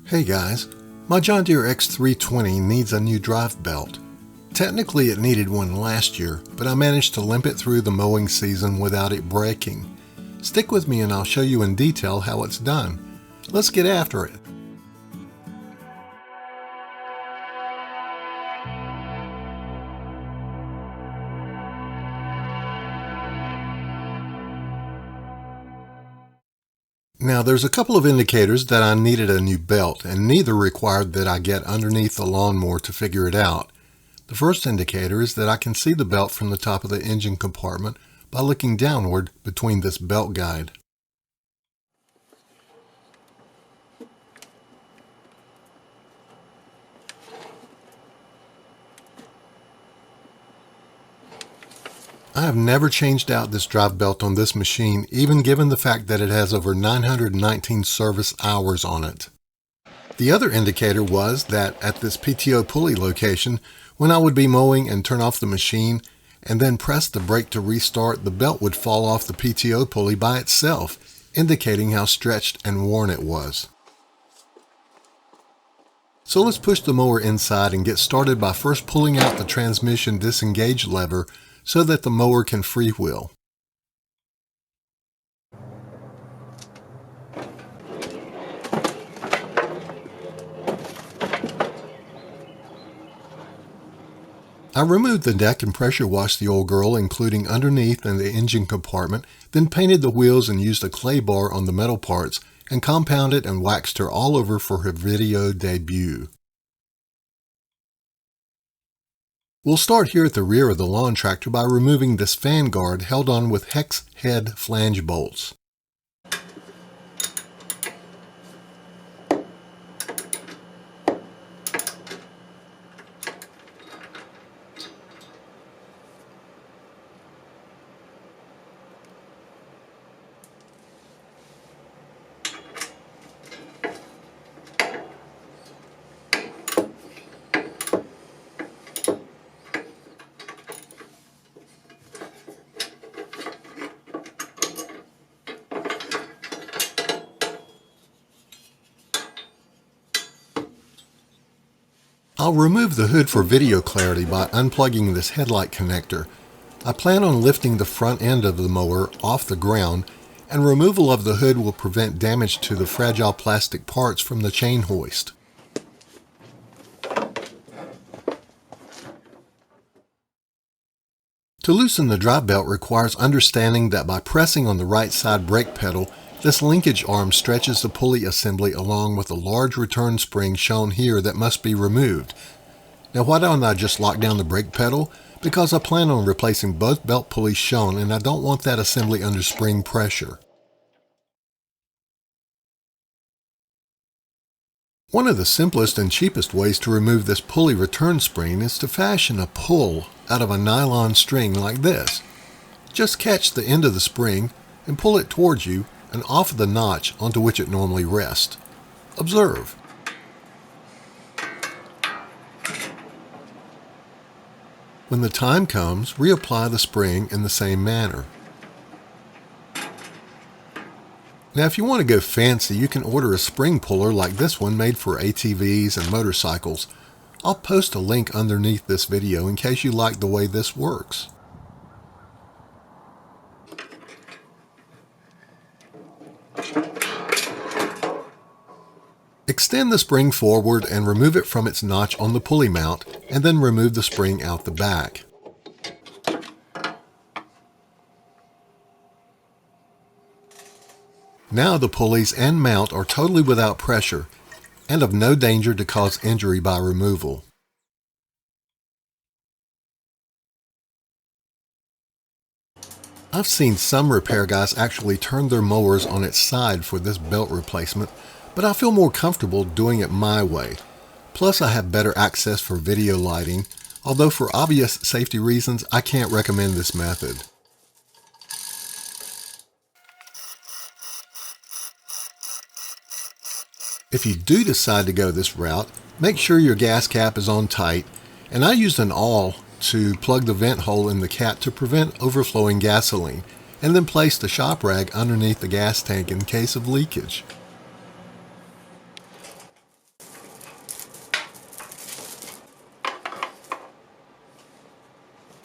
Hey guys, my John Deere X320 needs a new drive belt. Technically it needed one last year, but I managed to limp it through the mowing season without it breaking. Stick with me and I'll show you in detail how it's done. Let's get after it. Now there's a couple of indicators that I needed a new belt, and neither required that I get underneath the lawnmower to figure it out. The first indicator is that I can see the belt from the top of the engine compartment by looking downward between this belt guide. I have never changed out this drive belt on this machine, even given the fact that it has over 919 service hours on it. The other indicator was that at this PTO pulley location, when I would be mowing and turn off the machine and then press the brake to restart, the belt would fall off the PTO pulley by itself, indicating how stretched and worn it was. So let's push the mower inside and get started by first pulling out the transmission disengage lever so that the mower can freewheel. I removed the deck and pressure washed the old girl, including underneath and the engine compartment, then painted the wheels and used a clay bar on the metal parts and compounded and waxed her all over for her video debut. We'll start here at the rear of the lawn tractor by removing this fan guard held on with hex head flange bolts. I'll remove the hood for video clarity by unplugging this headlight connector. I plan on lifting the front end of the mower off the ground, and removal of the hood will prevent damage to the fragile plastic parts from the chain hoist. To loosen the drive belt requires understanding that by pressing on the right side brake pedal, this linkage arm stretches the pulley assembly along with a large return spring shown here that must be removed. Now why don't I just lock down the brake pedal? Because I plan on replacing both belt pulleys shown and I don't want that assembly under spring pressure. One of the simplest and cheapest ways to remove this pulley return spring is to fashion a pull out of a nylon string like this. Just catch the end of the spring and pull it towards you and off the notch onto which it normally rests. Observe. When the time comes, reapply the spring in the same manner. Now if you want to go fancy, you can order a spring puller like this one made for ATVs and motorcycles. I'll post a link underneath this video in case you like the way this works. Extend the spring forward and remove it from its notch on the pulley mount, and then remove the spring out the back. Now the pulleys and mount are totally without pressure and of no danger to cause injury by removal. I've seen some repair guys actually turn their mowers on its side for this belt replacement, but I feel more comfortable doing it my way. Plus I have better access for video lighting, although for obvious safety reasons I can't recommend this method. If you do decide to go this route, make sure your gas cap is on tight, and I used an awl to plug the vent hole in the cap to prevent overflowing gasoline, and then place the shop rag underneath the gas tank in case of leakage.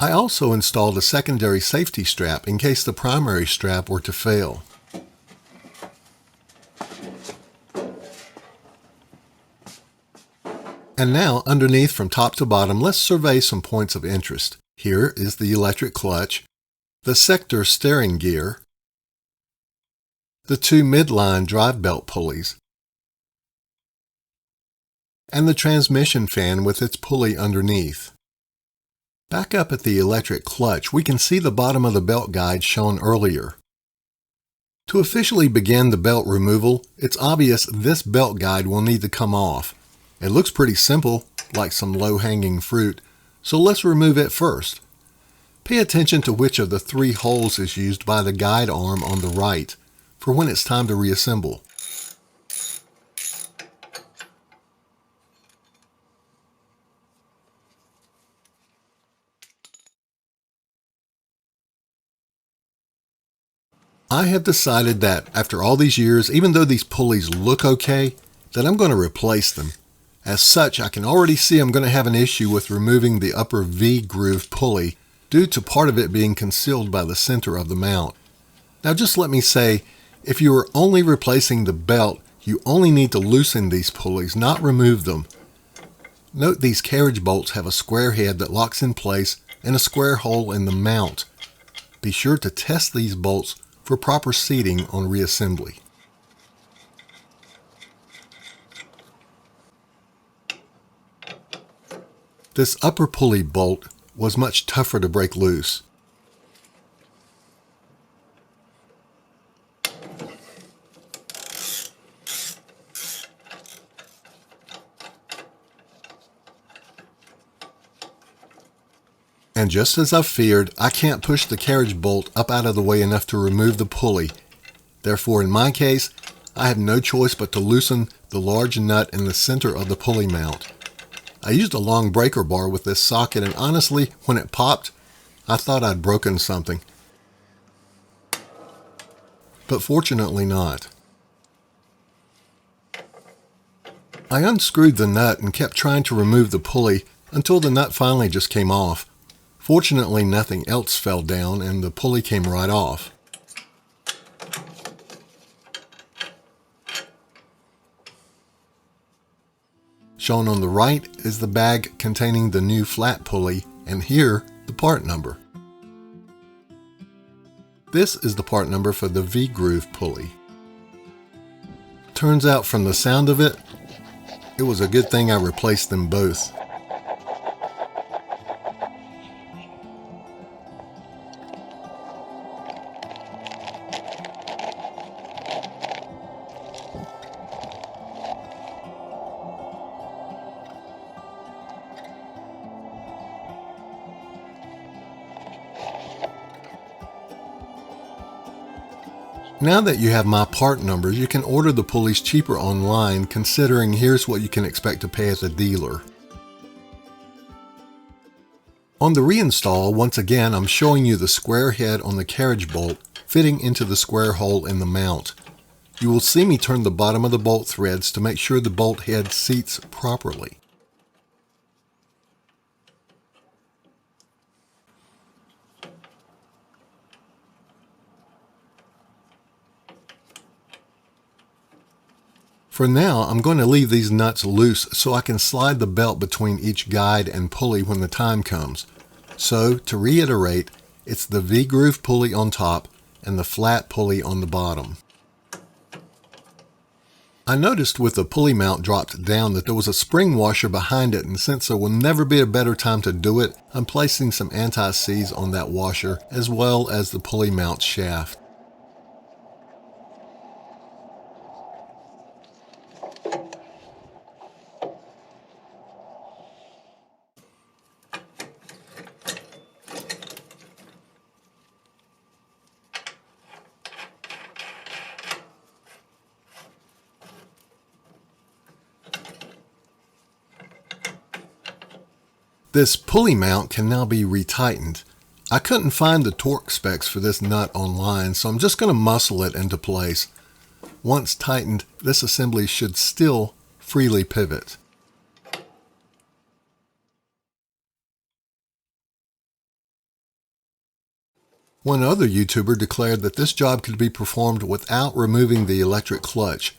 I also installed a secondary safety strap in case the primary strap were to fail. And now, underneath from top to bottom, let's survey some points of interest. Here is the electric clutch, the sector steering gear, the two midline drive belt pulleys, and the transmission fan with its pulley underneath. Back up at the electric clutch, we can see the bottom of the belt guide shown earlier. To officially begin the belt removal, it's obvious this belt guide will need to come off. It looks pretty simple, like some low-hanging fruit, so let's remove it first. Pay attention to which of the three holes is used by the guide arm on the right for when it's time to reassemble. I have decided that after all these years, even though these pulleys look okay, that I'm going to replace them. As such, I can already see I'm going to have an issue with removing the upper V-groove pulley due to part of it being concealed by the center of the mount. Now just let me say, if you are only replacing the belt, you only need to loosen these pulleys, not remove them. Note these carriage bolts have a square head that locks in place and a square hole in the mount. Be sure to test these bolts for proper seating on reassembly. This upper pulley bolt was much tougher to break loose. And just as I feared, I can't push the carriage bolt up out of the way enough to remove the pulley. Therefore, in my case, I have no choice but to loosen the large nut in the center of the pulley mount. I used a long breaker bar with this socket, and honestly, when it popped, I thought I'd broken something. But fortunately not. I unscrewed the nut and kept trying to remove the pulley until the nut finally just came off. Fortunately, nothing else fell down and the pulley came right off. Shown on the right is the bag containing the new flat pulley, and here the part number. This is the part number for the V-groove pulley. Turns out from the sound of it, it was a good thing I replaced them both. Now that you have my part numbers, you can order the pulleys cheaper online, considering here's what you can expect to pay at the dealer. On the reinstall, once again, I'm showing you the square head on the carriage bolt fitting into the square hole in the mount. You will see me turn the bottom of the bolt threads to make sure the bolt head seats properly. For now, I'm going to leave these nuts loose so I can slide the belt between each guide and pulley when the time comes. So, to reiterate, it's the V-groove pulley on top and the flat pulley on the bottom. I noticed with the pulley mount dropped down that there was a spring washer behind it, and since there will never be a better time to do it, I'm placing some anti-seize on that washer as well as the pulley mount shaft. This pulley mount can now be retightened. I couldn't find the torque specs for this nut online, so I'm just going to muscle it into place. Once tightened, this assembly should still freely pivot. One other YouTuber declared that this job could be performed without removing the electric clutch.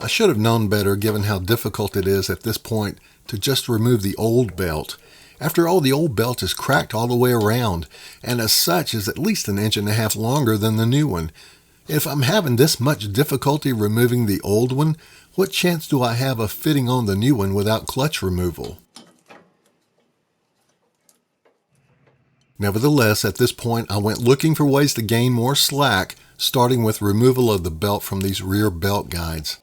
I should have known better given how difficult it is at this point to just remove the old belt. After all, the old belt is cracked all the way around, and as such is at least 1.5 inches longer than the new one. If I'm having this much difficulty removing the old one, what chance do I have of fitting on the new one without clutch removal? Nevertheless, at this point I went looking for ways to gain more slack, starting with removal of the belt from these rear belt guides.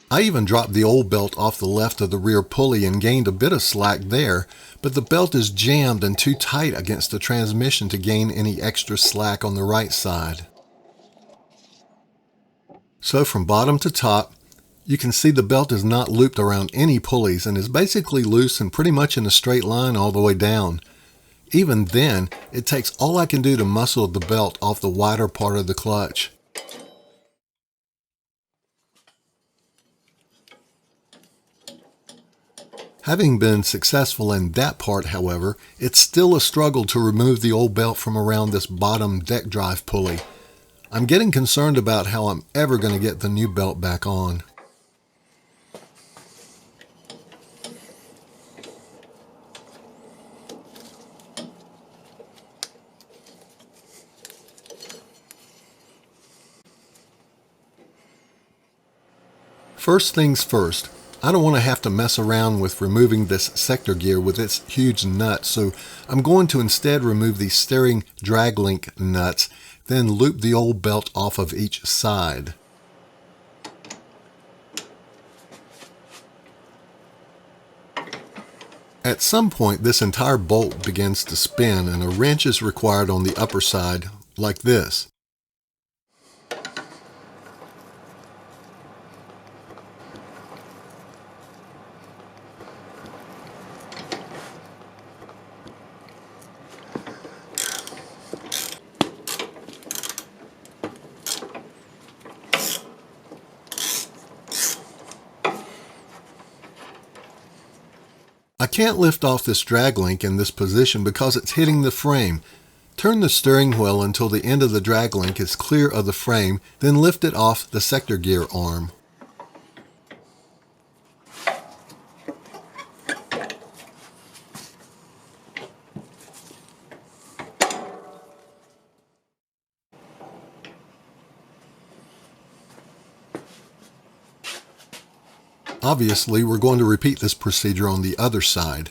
I even dropped the old belt off the left of the rear pulley and gained a bit of slack there, but the belt is jammed and too tight against the transmission to gain any extra slack on the right side. So from bottom to top, you can see the belt is not looped around any pulleys and is basically loose and pretty much in a straight line all the way down. Even then, it takes all I can do to muscle the belt off the wider part of the clutch. Having been successful in that part, however, it's still a struggle to remove the old belt from around this bottom deck drive pulley. I'm getting concerned about how I'm ever going to get the new belt back on. First things first, I don't want to have to mess around with removing this sector gear with its huge nut, so I'm going to instead remove these steering drag link nuts, then loop the old belt off of each side. At some point, this entire bolt begins to spin and a wrench is required on the upper side, like this. I can't lift off this drag link in this position because it's hitting the frame. Turn the steering wheel until the end of the drag link is clear of the frame, then lift it off the sector gear arm. Obviously, we're going to repeat this procedure on the other side.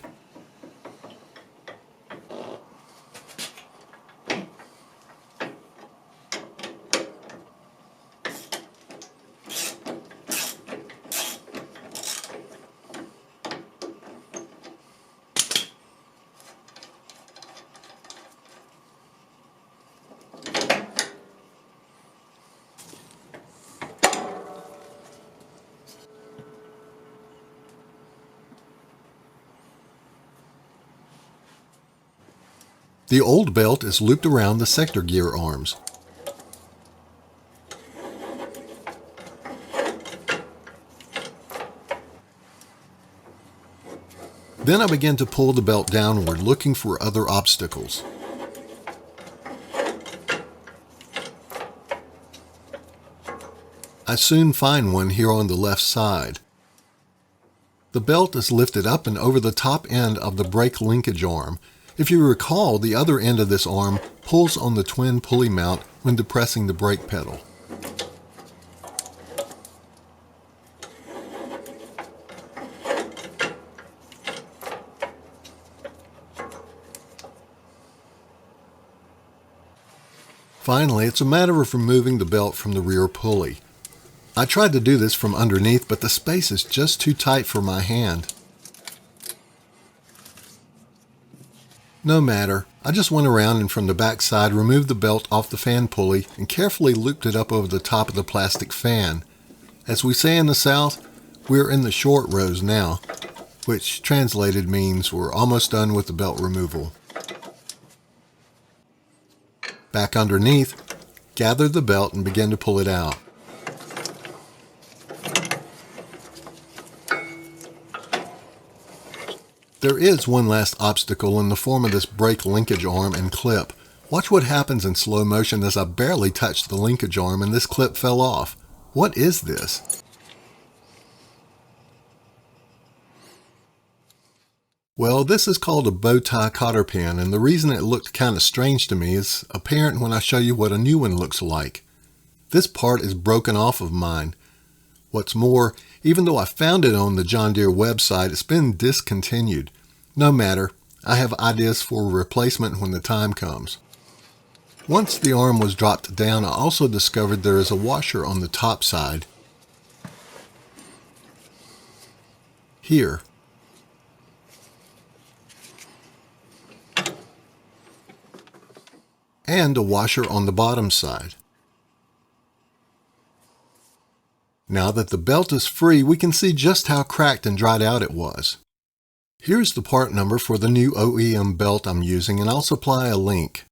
The old belt is looped around the sector gear arms. Then I begin to pull the belt downward, looking for other obstacles. I soon find one here on the left side. The belt is lifted up and over the top end of the brake linkage arm. If you recall, the other end of this arm pulls on the twin pulley mount when depressing the brake pedal. Finally, it's a matter of removing the belt from the rear pulley. I tried to do this from underneath, but the space is just too tight for my hand. No matter, I just went around and from the back side removed the belt off the fan pulley and carefully looped it up over the top of the plastic fan. As we say in the South, we're in the short rows now, which translated means we're almost done with the belt removal. back underneath, gather the belt, and begin to pull it out. There is one last obstacle in the form of this brake linkage arm and clip. Watch what happens in slow motion as I barely touched the linkage arm and this clip fell off. What is this? Well, this is called a bow tie cotter pin, and the reason it looked kind of strange to me is apparent when I show you what a new one looks like. This part is broken off of mine. What's more, even though I found it on the John Deere website, it's been discontinued. No matter, I have ideas for a replacement when the time comes. Once the arm was dropped down, I also discovered there is a washer on the top side. Here. And a washer on the bottom side. Now that the belt is free, we can see just how cracked and dried out it was. Here's the part number for the new OEM belt I'm using, and I'll supply a link.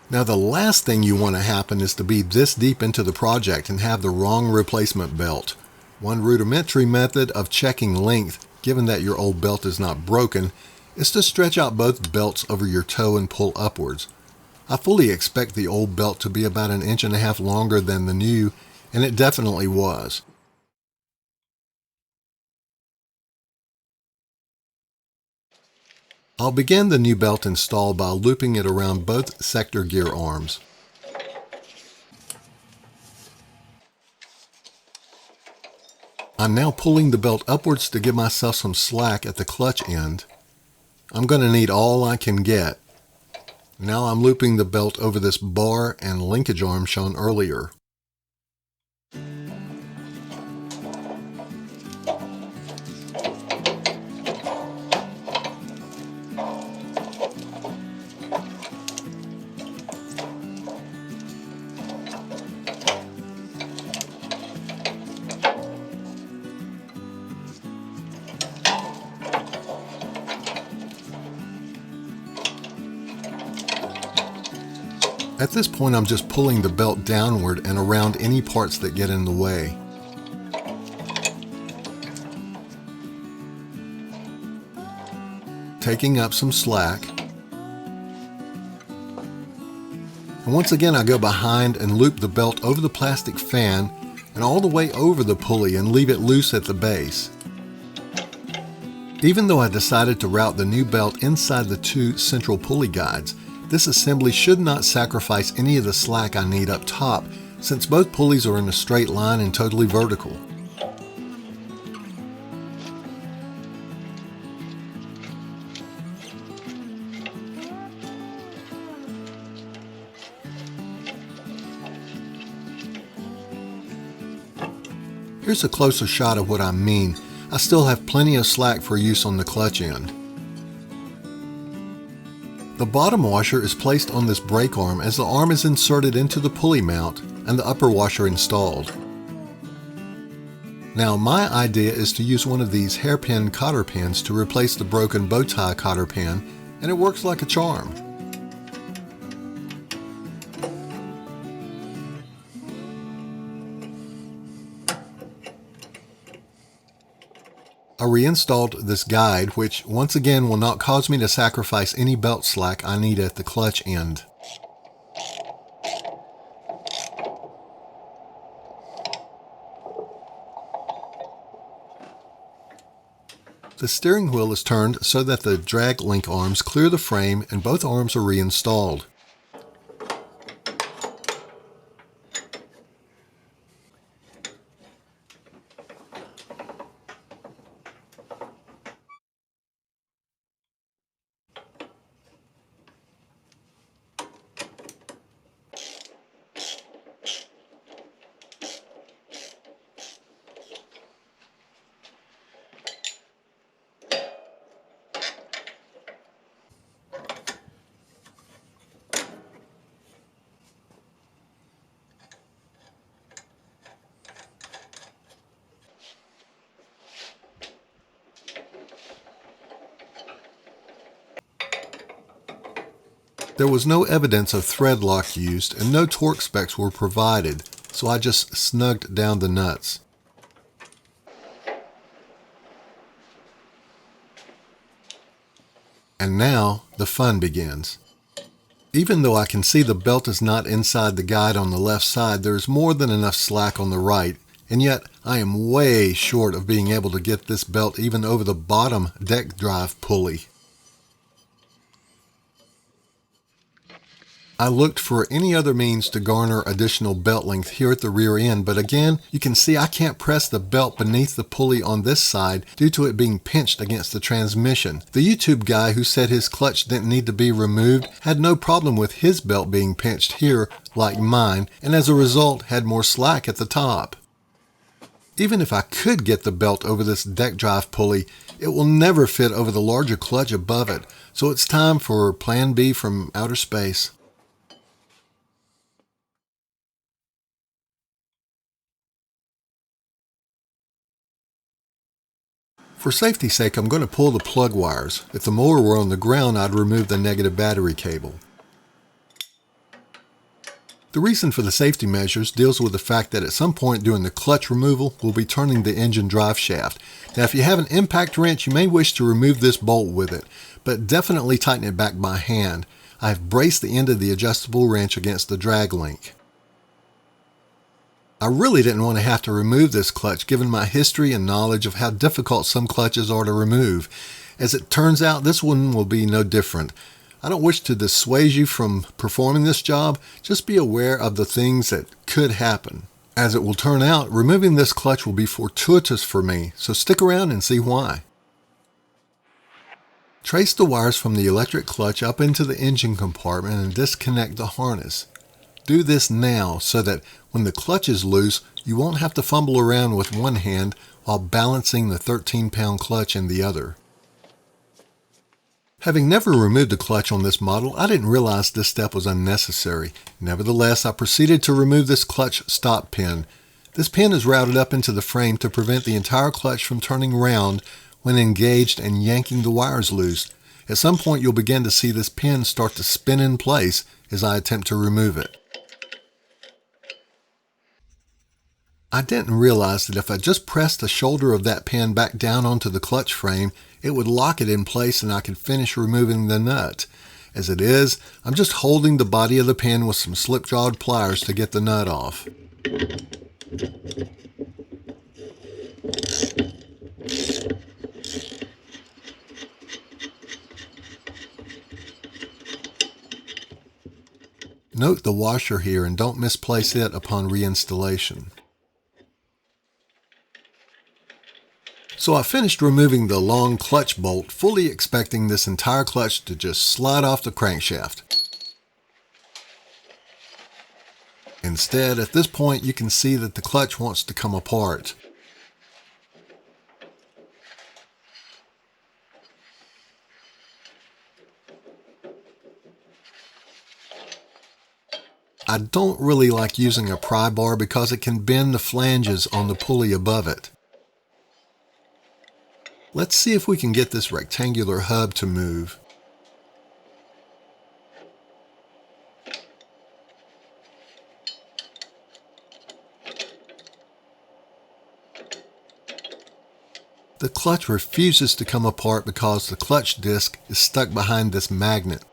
Now the last thing you want to happen is to be this deep into the project and have the wrong replacement belt. One rudimentary method of checking length, given that your old belt is not broken, is to stretch out both belts over your toe and pull upwards. I fully expect the old belt to be about 1.5 inches longer than the new, and it definitely was. I'll begin the new belt install by looping it around both sector gear arms. I'm now pulling the belt upwards to give myself some slack at the clutch end. I'm going to need all I can get. Now I'm looping the belt over this bar and linkage arm shown earlier. At this point, I'm just pulling the belt downward and around any parts that get in the way. Taking up some slack. And once again, I go behind and loop the belt over the plastic fan and all the way over the pulley and leave it loose at the base. Even though I decided to route the new belt inside the two central pulley guides, this assembly should not sacrifice any of the slack I need up top, since both pulleys are in a straight line and totally vertical. Here's a closer shot of what I mean. I still have plenty of slack for use on the clutch end. The bottom washer is placed on this brake arm as the arm is inserted into the pulley mount and the upper washer installed. Now my idea is to use one of these hairpin cotter pins to replace the broken bow tie cotter pin, and it works like a charm. I reinstalled this guide, which once again will not cause me to sacrifice any belt slack I need at the clutch end. The steering wheel is turned so that the drag link arms clear the frame and both arms are reinstalled. There was no evidence of thread lock used and no torque specs were provided, so I just snugged down the nuts. And now the fun begins. Even though I can see the belt is not inside the guide on the left side, there is more than enough slack on the right, and yet I am way short of being able to get this belt even over the bottom deck drive pulley. I looked for any other means to garner additional belt length here at the rear end, but again, you can see I can't press the belt beneath the pulley on this side due to it being pinched against the transmission. The YouTube guy who said his clutch didn't need to be removed had no problem with his belt being pinched here like mine, and as a result had more slack at the top. Even if I could get the belt over this deck drive pulley, it will never fit over the larger clutch above it, so it's time for Plan B from outer space. For safety's sake, I'm going to pull the plug wires. If the mower were on the ground, I'd remove the negative battery cable. The reason for the safety measures deals with the fact that at some point during the clutch removal, we'll be turning the engine drive shaft. Now, if you have an impact wrench, you may wish to remove this bolt with it, but definitely tighten it back by hand. I've braced the end of the adjustable wrench against the drag link. I really didn't want to have to remove this clutch given my history and knowledge of how difficult some clutches are to remove. As it turns out, this one will be no different. I don't wish to dissuade you from performing this job, just be aware of the things that could happen. As it will turn out, removing this clutch will be fortuitous for me, so stick around and see why. Trace the wires from the electric clutch up into the engine compartment and disconnect the harness. Do this now so that when the clutch is loose, you won't have to fumble around with one hand while balancing the 13-pound clutch in the other. Having never removed the clutch on this model, I didn't realize this step was unnecessary. Nevertheless, I proceeded to remove this clutch stop pin. This pin is routed up into the frame to prevent the entire clutch from turning round when engaged and yanking the wires loose. At some point, you'll begin to see this pin start to spin in place as I attempt to remove it. I didn't realize that if I just pressed the shoulder of that pin back down onto the clutch frame, it would lock it in place and I could finish removing the nut. As it is, I'm just holding the body of the pin with some slip-jawed pliers to get the nut off. Note the washer here and don't misplace it upon reinstallation. So I finished removing the long clutch bolt, fully expecting this entire clutch to just slide off the crankshaft. Instead, at this point, you can see that the clutch wants to come apart. I don't really like using a pry bar because it can bend the flanges on the pulley above it. Let's see if we can get this rectangular hub to move. The clutch refuses to come apart because the clutch disc is stuck behind this magnet.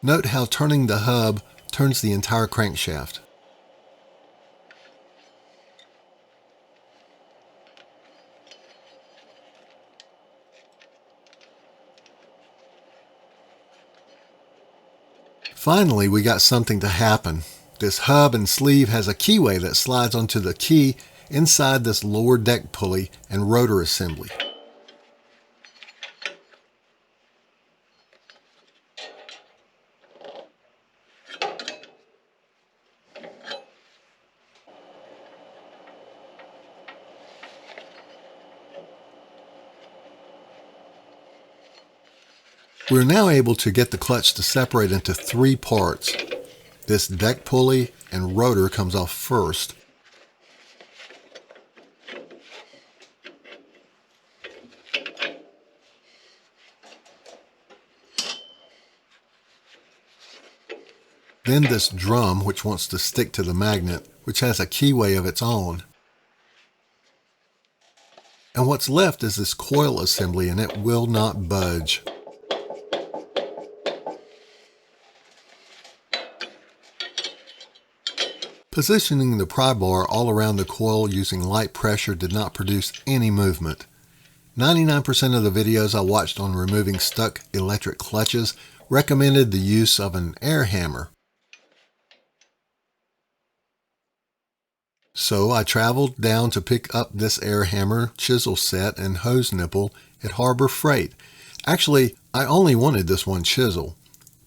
Note how turning the hub turns the entire crankshaft. Finally, we got something to happen. This hub and sleeve has a keyway that slides onto the key inside this lower deck pulley and rotor assembly. We're now able to get the clutch to separate into three parts. This deck pulley and rotor comes off first. then this drum which wants to stick to the magnet, which has a keyway of its own. And what's left is this coil assembly, and it will not budge. Positioning the pry bar all around the coil using light pressure did not produce any movement. 99% of the videos I watched on removing stuck electric clutches recommended the use of an air hammer. So I traveled down to pick up this air hammer, chisel set, and hose nipple at Harbor Freight. Actually, I only wanted this one chisel,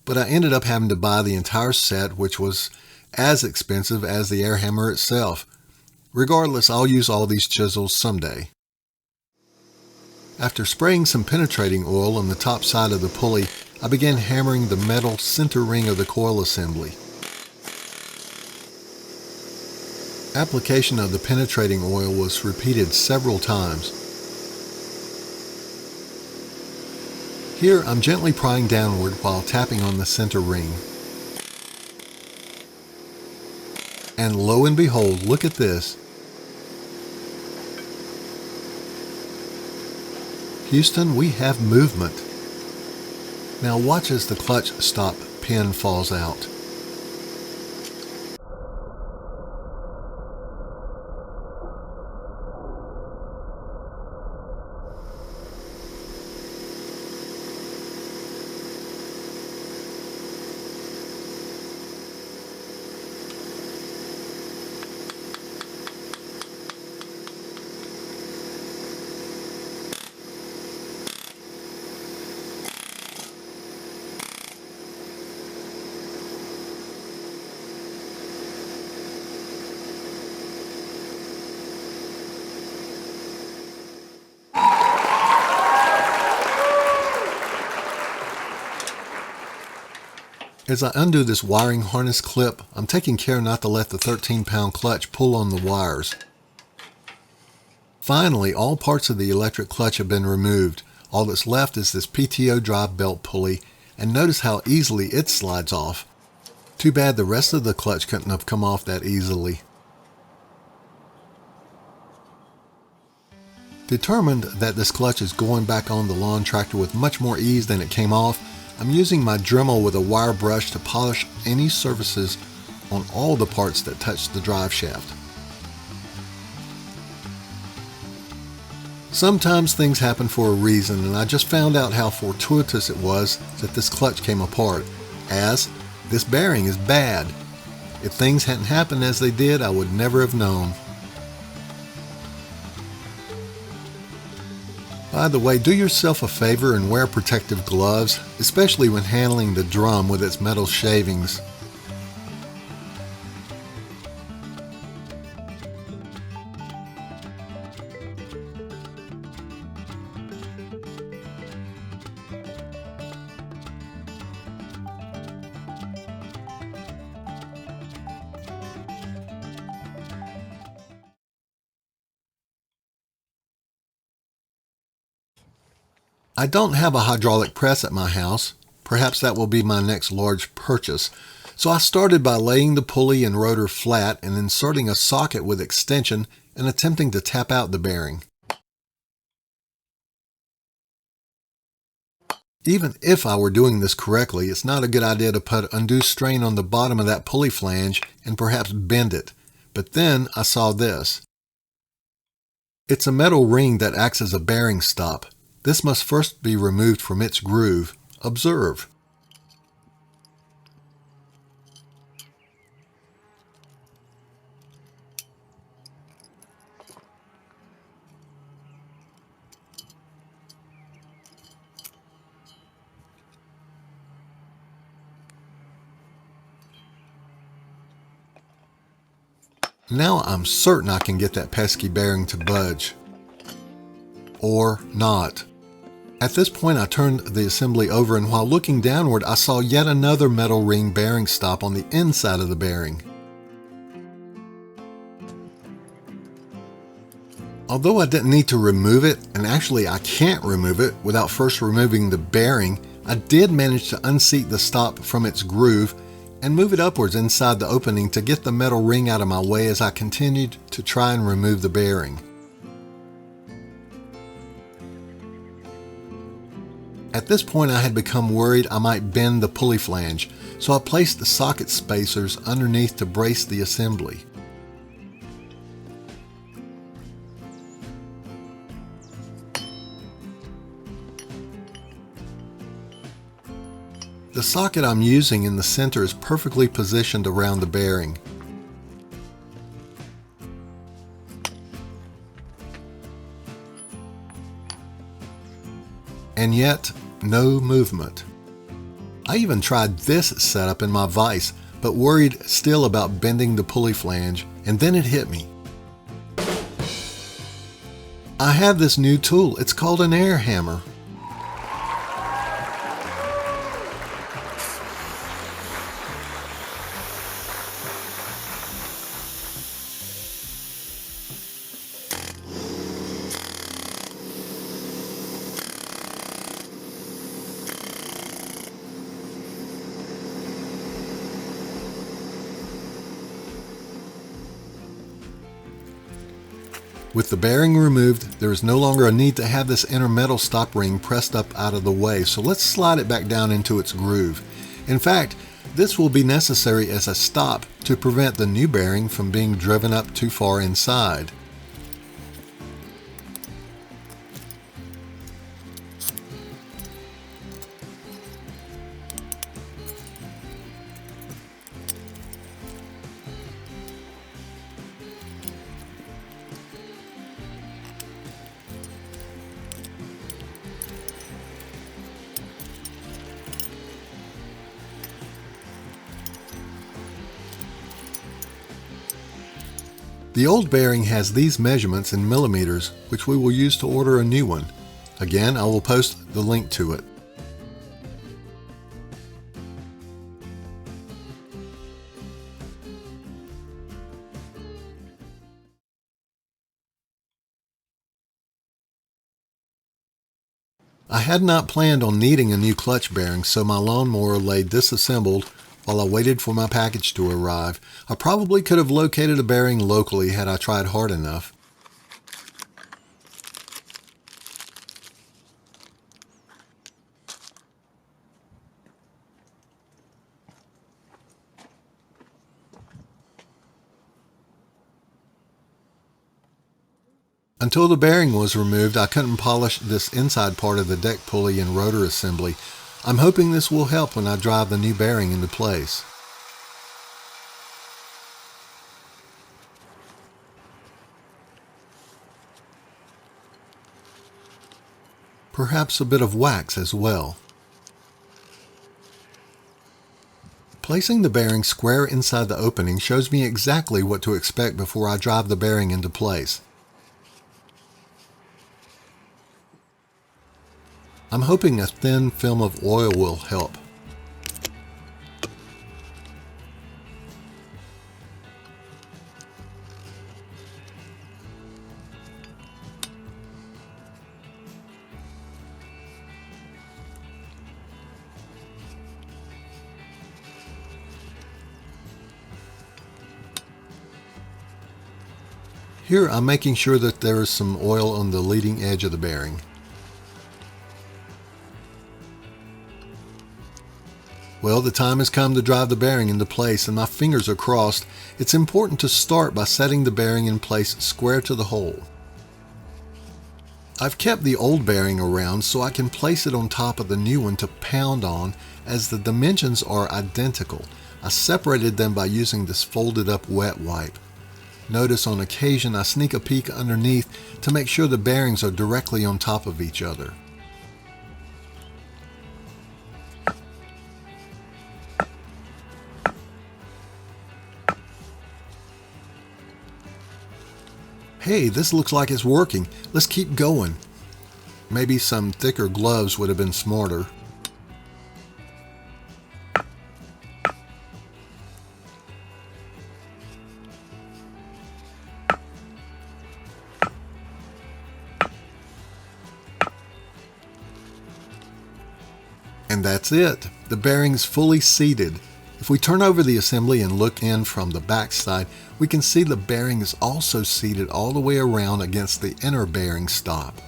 but I ended up having to buy the entire set, which was as expensive as the air hammer itself. Regardless, I'll use all these chisels someday. After spraying some penetrating oil on the top side of the pulley, I began hammering the metal center ring of the coil assembly. Application of the penetrating oil was repeated several times. Here I'm gently prying downward while tapping on the center ring. And lo and behold, look at this. Houston, we have movement. Now watch as the clutch stop pin falls out. As I undo this wiring harness clip, I'm taking care not to let the 13-pound clutch pull on the wires. Finally, all parts of the electric clutch have been removed. All that's left is this PTO drive belt pulley, and notice how easily it slides off. Too bad the rest of the clutch couldn't have come off that easily. Determined that this clutch is going back on the lawn tractor with much more ease than it came off, I'm using my Dremel with a wire brush to polish any surfaces on all the parts that touch the drive shaft. Sometimes things happen for a reason, and I just found out how fortuitous it was that this clutch came apart, as this bearing is bad. If things hadn't happened as they did, I would never have known. By the way, do yourself a favor and wear protective gloves, especially when handling the drum with its metal shavings. I don't have a hydraulic press at my house. Perhaps that will be my next large purchase. So I started by laying the pulley and rotor flat and inserting a socket with extension and attempting to tap out the bearing. Even if I were doing this correctly, it's not a good idea to put undue strain on the bottom of that pulley flange and perhaps bend it. But then I saw this. It's a metal ring that acts as a bearing stop. This must first be removed from its groove. Observe. Now I'm certain I can get that pesky bearing to budge. Or not. At this point I turned the assembly over, and while looking downward I saw yet another metal ring bearing stop on the inside of the bearing. Although I didn't need to remove it, and actually I can't remove it without first removing the bearing, I did manage to unseat the stop from its groove and move it upwards inside the opening to get the metal ring out of my way as I continued to try and remove the bearing. At this point I had become worried I might bend the pulley flange, so I placed the socket spacers underneath to brace the assembly. The socket I'm using in the center is perfectly positioned around the bearing. And yet, no movement. I even tried this setup in my vise, but worried still about bending the pulley flange, and then it hit me. I have this new tool. It's called an air hammer. With the bearing removed, there is no longer a need to have this inner metal stop ring pressed up out of the way, so let's slide it back down into its groove. In fact, this will be necessary as a stop to prevent the new bearing from being driven up too far inside. The old bearing has these measurements in millimeters, which we will use to order a new one. Again, I will post the link to it. I had not planned on needing a new clutch bearing, so my lawnmower lay disassembled while I waited for my package to arrive. I probably could have located a bearing locally had I tried hard enough. Until the bearing was removed, I couldn't polish this inside part of the deck pulley and rotor assembly. I'm hoping this will help when I drive the new bearing into place. Perhaps a bit of wax as well. Placing the bearing square inside the opening shows me exactly what to expect before I drive the bearing into place. I'm hoping a thin film of oil will help. Here I'm making sure that there is some oil on the leading edge of the bearing. Well, the time has come to drive the bearing into place and my fingers are crossed. It's important to start by setting the bearing in place square to the hole. I've kept the old bearing around so I can place it on top of the new one to pound on, as the dimensions are identical. I separated them by using this folded up wet wipe. Notice on occasion I sneak a peek underneath to make sure the bearings are directly on top of each other. Hey, this looks like it's working. Let's keep going. Maybe some thicker gloves would have been smarter. And that's it. The bearing's fully seated. If we turn over the assembly and look in from the back side, we can see the bearing is also seated all the way around against the inner bearing stop.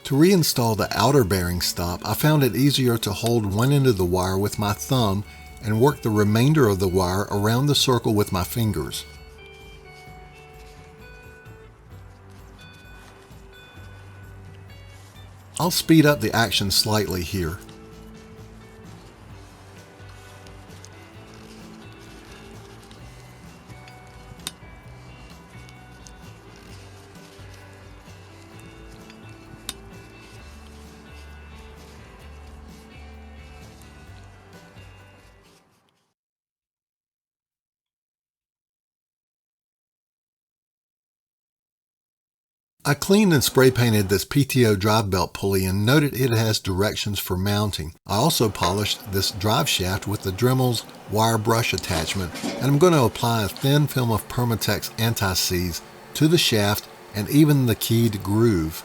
To reinstall the outer bearing stop, I found it easier to hold one end of the wire with my thumb and work the remainder of the wire around the circle with my fingers. I'll speed up the action slightly here. I cleaned and spray painted this PTO drive belt pulley and noted it has directions for mounting. I also polished this drive shaft with the Dremel's wire brush attachment, and I'm going to apply a thin film of Permatex anti-seize to the shaft and even the keyed groove.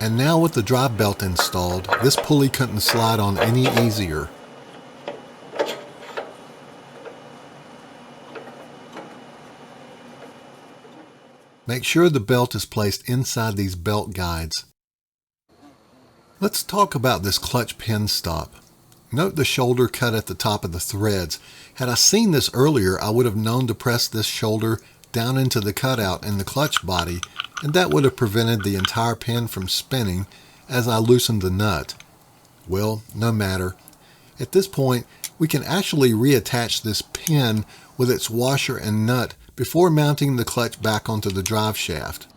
And now with the drive belt installed, this pulley couldn't slide on any easier. Make sure the belt is placed inside these belt guides. Let's talk about this clutch pin stop. Note the shoulder cut at the top of the threads. Had I seen this earlier, I would have known to press this shoulder down into the cutout in the clutch body, and that would have prevented the entire pin from spinning as I loosened the nut. Well, no matter. At this point, we can actually reattach this pin with its washer and nut before mounting the clutch back onto the drive shaft.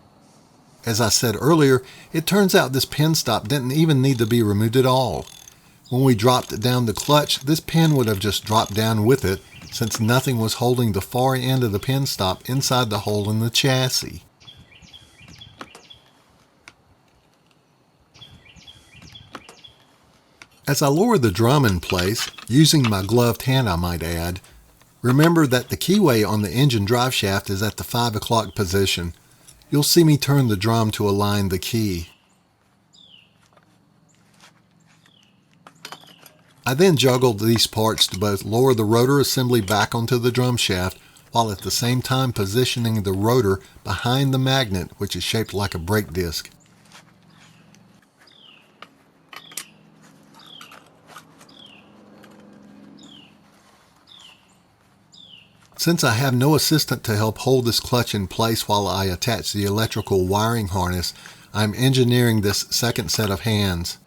As I said earlier, it turns out this pin stop didn't even need to be removed at all. When we dropped down the clutch, this pin would have just dropped down with it, since nothing was holding the far end of the pin stop inside the hole in the chassis. As I lower the drum in place, using my gloved hand I might add, remember that the keyway on the engine drive shaft is at the 5 o'clock position. You'll see me turn the drum to align the key. I then juggled these parts to both lower the rotor assembly back onto the drum shaft, while at the same time positioning the rotor behind the magnet, which is shaped like a brake disc. Since I have no assistant to help hold this clutch in place while I attach the electrical wiring harness, I'm engineering this second set of hands.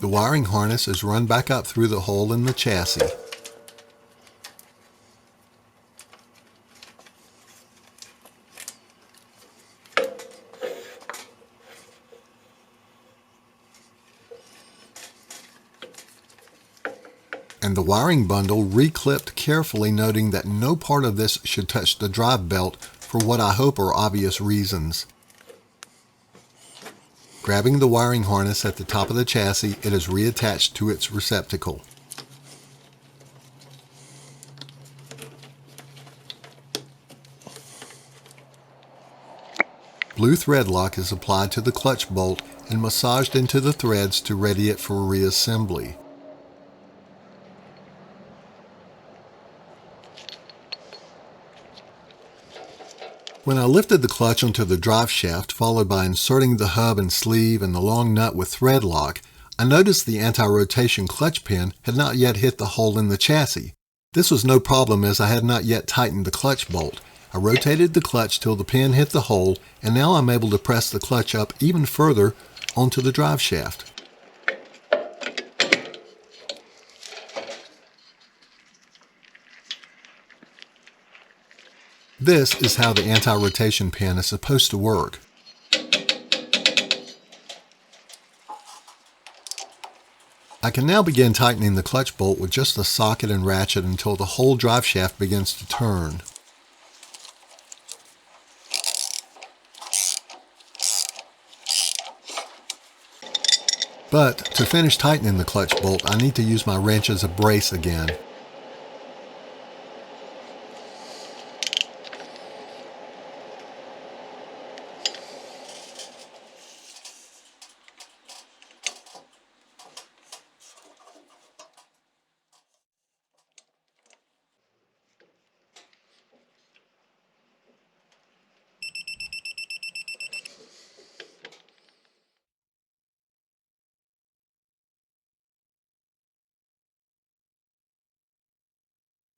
The wiring harness is run back up through the hole in the chassis. And the wiring bundle re-clipped carefully, noting that no part of this should touch the drive belt for what I hope are obvious reasons. Grabbing the wiring harness at the top of the chassis, it is reattached to its receptacle. Blue thread lock is applied to the clutch bolt and massaged into the threads to ready it for reassembly. When I lifted the clutch onto the drive shaft, followed by inserting the hub and sleeve and the long nut with thread lock, I noticed the anti-rotation clutch pin had not yet hit the hole in the chassis. This was no problem as I had not yet tightened the clutch bolt. I rotated the clutch till the pin hit the hole, and now I'm able to press the clutch up even further onto the drive shaft. This is how the anti-rotation pin is supposed to work. I can now begin tightening the clutch bolt with just the socket and ratchet until the whole drive shaft begins to turn. But to finish tightening the clutch bolt, I need to use my wrench as a brace again.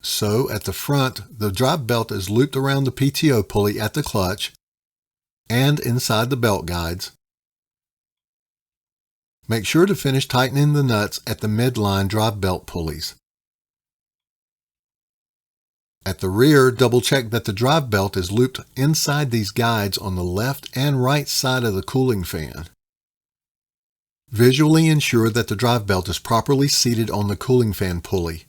So at the front, the drive belt is looped around the PTO pulley at the clutch and inside the belt guides. Make sure to finish tightening the nuts at the midline drive belt pulleys. At the rear, double check that the drive belt is looped inside these guides on the left and right side of the cooling fan. Visually ensure that the drive belt is properly seated on the cooling fan pulley.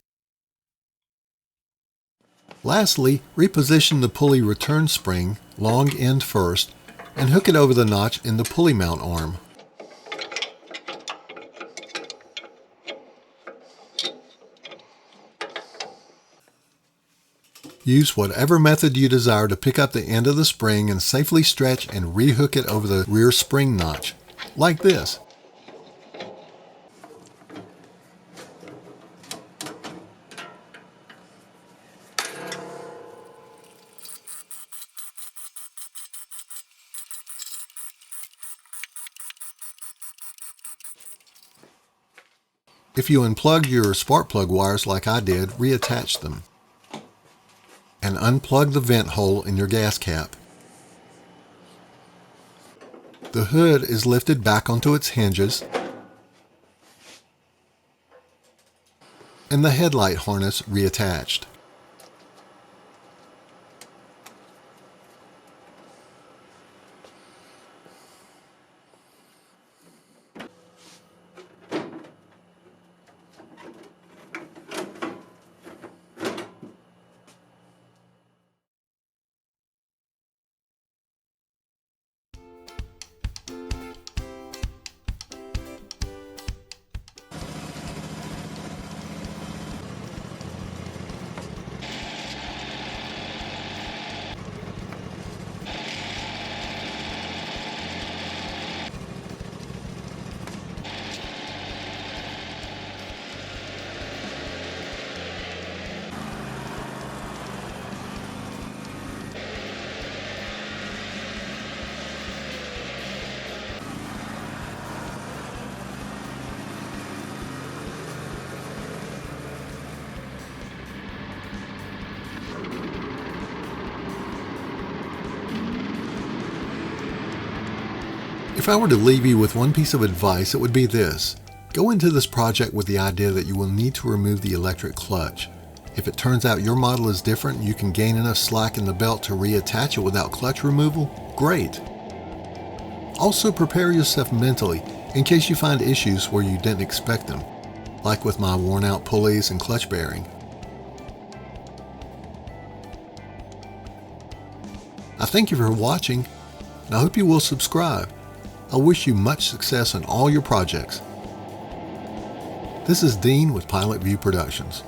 Lastly, reposition the pulley return spring, long end first, and hook it over the notch in the pulley mount arm. Use whatever method you desire to pick up the end of the spring and safely stretch and rehook it over the rear spring notch, like this. If you unplug your spark plug wires like I did, reattach them. And unplug the vent hole in your gas cap. The hood is lifted back onto its hinges, and the headlight harness reattached. If I were to leave you with one piece of advice, it would be this. Go into this project with the idea that you will need to remove the electric clutch. If it turns out your model is different and you can gain enough slack in the belt to reattach it without clutch removal, great. Also prepare yourself mentally in case you find issues where you didn't expect them, like with my worn out pulleys and clutch bearing. I thank you for watching, and I hope you will subscribe. I wish you much success in all your projects. This is Dean with Pilot View Productions.